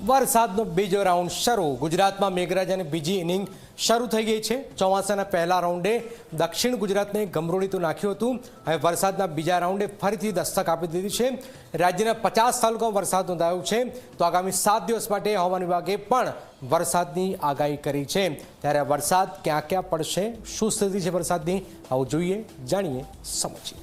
વરસાદનો બીજો રાઉન્ડ શરૂ। ગુજરાતમાં મેઘરાજાની બીજી ઇનિંગ શરૂ થઈ ગઈ છે। ચોમાસાના પહેલા રાઉન્ડે દક્ષિણ ગુજરાતને ગમરોળી તો નાખ્યું હતું। હવે વરસાદના બીજા રાઉન્ડે ફરીથી દસ્તક આપી દીધી છે। રાજ્યના 50 તાલુકામાં વરસાદ નોંધાયો છે। તો આગામી 7 દિવસ માટે હવામાન વિભાગે પણ વરસાદની આગાહી કરી છે। ત્યારે વરસાદ ક્યાં ક્યાં પડશે, શું સ્થિતિ છે વરસાદની, આવું જોઈએ, જાણીએ, સમજીએ।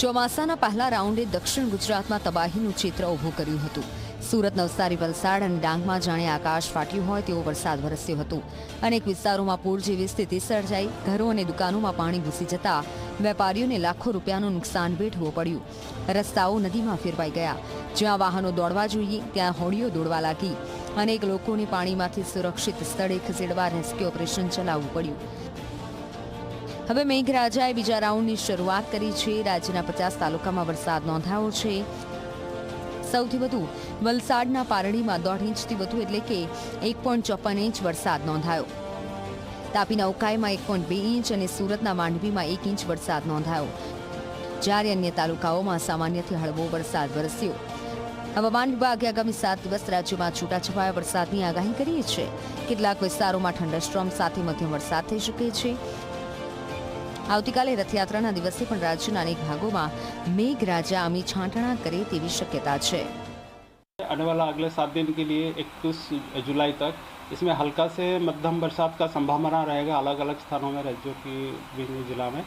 ચોમાસાના પહેલા રાઉન્ડે દક્ષિણ ગુજરાતમાં તબાહીનું ચિત્ર ઊભું કર્યું હતું। સુરત, નવસારી, વલસાડ અને ડાંગમાં જાણે આકાશ ફાટ્યું હોય તેવો વરસાદ વરસ્યો હતો। અનેક વિસ્તારોમાં પૂર જેવી સ્થિતિ સર્જાઈ। ઘરો અને દુકાનોમાં પાણી ઘૂસી જતા વેપારીઓને લાખો રૂપિયાનું નુકસાન વેઠવું પડ્યું। રસ્તાઓ નદીમાં ફેરવાઈ ગયા। જ્યાં વાહનો દોડવા જોઈએ ત્યાં હોડીઓ દોડવા લાગી। અનેક લોકોને પાણીમાંથી સુરક્ષિત સ્થળે ખસેડવા રેસ્ક્યુ ઓપરેશન ચલાવવું પડ્યું। હવે મેઘરાજાએ બીજા રાઉન્ડની શરૂઆત કરી છે। રાજ્યના 50 તાલુકામાં વરસાદ નોંધાયો છે। સૌથી વધુ વલસાડના પારડીમાં 1.5 ઇંચથી વધુ એટલે કે 1.54 ઇંચ વરસાદ નોંધાયો। તાપીના ઉકાઈમાં 1.2 ઇંચ અને સુરતના માંડવીમાં 1 ઇંચ વરસાદ નોંધાયો, જ્યારે અન્ય તાલુકાઓમાં સામાન્યથી હળવો વરસાદ વરસ્યો। હવામાન વિભાગે આગામી 7 દિવસ રાજ્યમાં છૂટાછવાયા વરસાદની આગાહી કરી છે। કેટલાક વિસ્તારોમાં થંડરસ્ટોર્મ સાથે મધ્યમ વરસાદ થઈ શકે છે। આવતીકાલે રથયાત્રાના દિવસે પણ રાજ્યના અનેક ભાગોમાં મેઘરાજા આમી છાંટણા કરે તેવી શક્યતા છે। आने वाला अगले 7 दिन के लिए 21 जुलाई तक इसमें हल्का से मध्यम बरसात का संभावना रहेगा अलग अलग स्थानों में, राज्यों की विभिन्न जिला में।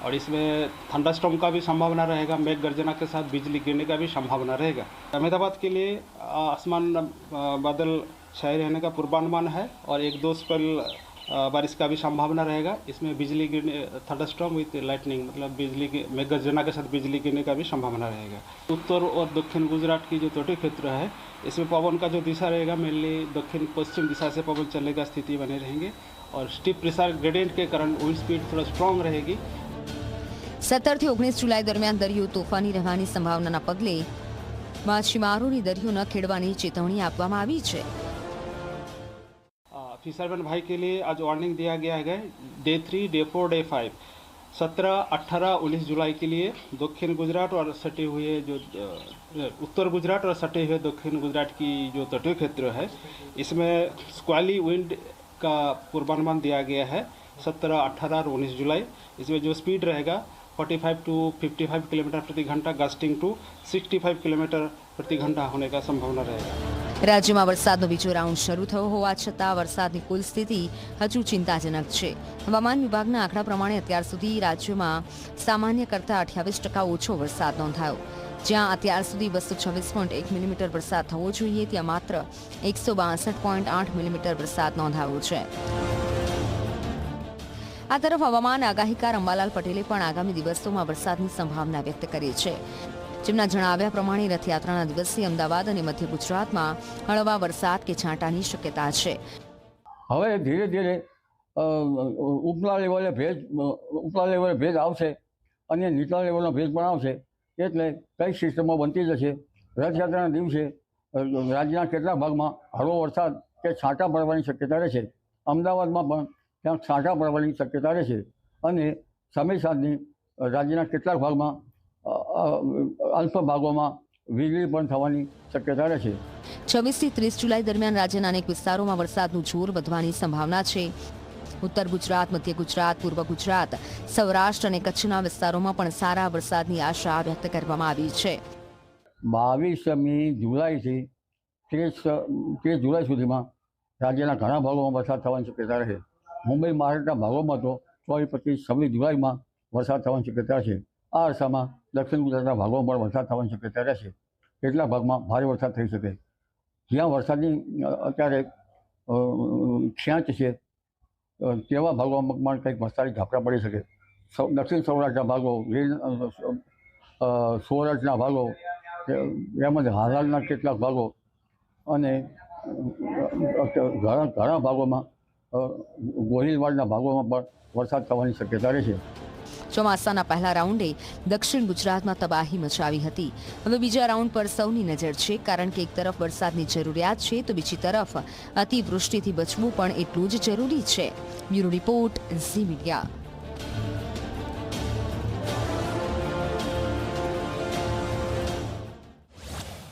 और इसमें थंडरस्टॉर्म का भी संभावना रहेगा, मेघ गर्जना के साथ बिजली गिरने का भी संभावना रहेगा। अहमदाबाद के लिए आसमान बादल छाए रहने का पूर्वानुमान है और 1-2 स्पेल बारिश का भी संभावना रहेगा। इसमें बिजली गिरने, थंडरस्टॉर्म विथ लाइटनिंग मतलब बिजली के मेघ गर्जना के साथ बिजली गिरने का भी संभावना रहेगा। उत्तर और दक्षिण गुजरात की जो तटीय क्षेत्र है इसमें पवन का जो दिशा रहेगा मेनली दक्षिण पश्चिम दिशा से पवन चलने का स्थिति बने रहेंगे और स्टीप प्रेशर ग्रेडियंट के कारण विंड स्पीड थोड़ा स्ट्रॉन्ग रहेगी। 17 થી 19 जुलाई दरमियान दरियो तोफानी रहवानी संभावनाना पगले माछीमारोने दरियो न खेडवानी चेतवणी आपवामां आवी छे। फिशरमैन भाई के लिए आज वार्निंग दिया गया है। डे 3, डे 4, डे 5, 17, 18, 19 जुलाई के लिए दक्षिण गुजरात और सटे हुए जो उत्तर गुजरात और सटे हुए दक्षिण गुजरात की जो तटीय क्षेत्र है इसमें स्क्वाली विंड का पूर्वानुमान दिया गया है 17, 18 और 19 जुलाई। इसमें जो स्पीड रहेगा 45 to 55 किलोमीटर प्रति घंटा, गस्टिंग टू 65 किलोमीटर प्रति घंटा होने का संभावना रहेगा। રાજ્યમાં વરસાદનો બીજો રાઉન્ડ શરૂ થયો હોવા છતાં વરસાદની કુલ સ્થિતિ હજુ ચિંતાજનક છે। હવામાન વિભાગના આંકડા પ્રમાણે અત્યાર સુધી રાજ્યમાં સામાન્ય કરતાં 28% ઓછો વરસાદ નોંધાયો। જ્યાં અત્યાર સુધી 226.1 મિલીમીટર વરસાદ થવો જોઈએ ત્યાં માત્ર 162.8 મિલીમીટર વરસાદ નોંધાયો છે। આ તરફ હવામાન આગાહીકાર અંબાલાલ પટેલે પણ આગામી દિવસોમાં વરસાદની સંભાવના વ્યક્ત કરી છે। જેમના જણાવ્યા પ્રમાણે રથયાત્રાના દિવસે અમદાવાદ અને મધ્ય ગુજરાતમાં હળવા વરસાદ કે છાંટાની શક્યતા છે। હવે ધીરે ધીરે ઉપલા લેવલે ભેજ આવશે અને નીચલા લેવલનો ભેજ પણ આવશે, એટલે કઈ સિસ્ટમો બનતી જશે। રથયાત્રાના દિવસે રાજ્યના કેટલાક ભાગમાં હળવો વરસાદ કે છાંટા પડવાની શક્યતા રહેશે। અમદાવાદમાં પણ ત્યાં છાંટા પડવાની શક્યતા રહેશે અને સમય સાંજની રાજ્યના કેટલાક ભાગમાં અલ્પ ભાગોમાં વીજળી પણ થવાની શક્યતા રહેશે। 26 થી 30 જુલાઈ દરમિયાન રાજ્યના અનેક વિસ્તારોમાં વરસાદનું જોર વધવાની સંભાવના છે। ઉત્તર ગુજરાત, મધ્ય ગુજરાત, પૂર્વ ગુજરાત, સૌરાષ્ટ્ર અને કચ્છના વિસ્તારોમાં પણ સારા વરસાદની આશા વ્યક્ત કરવામાં આવી છે। 22મી જુલાઈથી 30 જુલાઈ સુધીમાં રાજ્યના ઘણા ભાગોમાં વરસાદ થવાની શક્યતા રહે। મુંબઈ મહારાષ્ટ્રના ભાગોમાં તો 24, 25, 26 જુલાઈમાં વરસાદ થવાની શક્યતા છે। આ અરસામાં દક્ષિણ ગુજરાતના ભાગોમાં પણ વરસાદ થવાની શક્યતા રહેશે। કેટલાક ભાગમાં ભારે વરસાદ થઈ શકે। જ્યાં વરસાદની અત્યારે ખેંચ છે તેવા ભાગોમાં પણ કંઈક વરસાદી ઝાપટા પડી શકે। દક્ષિણ સૌરાષ્ટ્રના ભાગો, સૌરાષ્ટ્રના ભાગો તેમજ હાલારના કેટલાક ભાગો અને ઘણા ભાગોમાં ગોહિલવાડના ભાગોમાં પણ વરસાદ થવાની શક્યતા રહેશે। ચોમાસાના પહેલા રાઉન્ડે દક્ષિણ ગુજરાતમાં તબાહી મચાવી હતી। હવે બીજા રાઉન્ડ પર સૌની નજર છે, કારણ કે એક તરફ વરસાદની જરૂરિયાત છે તો બીજી તરફ અતિવૃષ્ટિથી બચવું પણ એટલું જ જરૂરી છે। Bureau report, Zee media.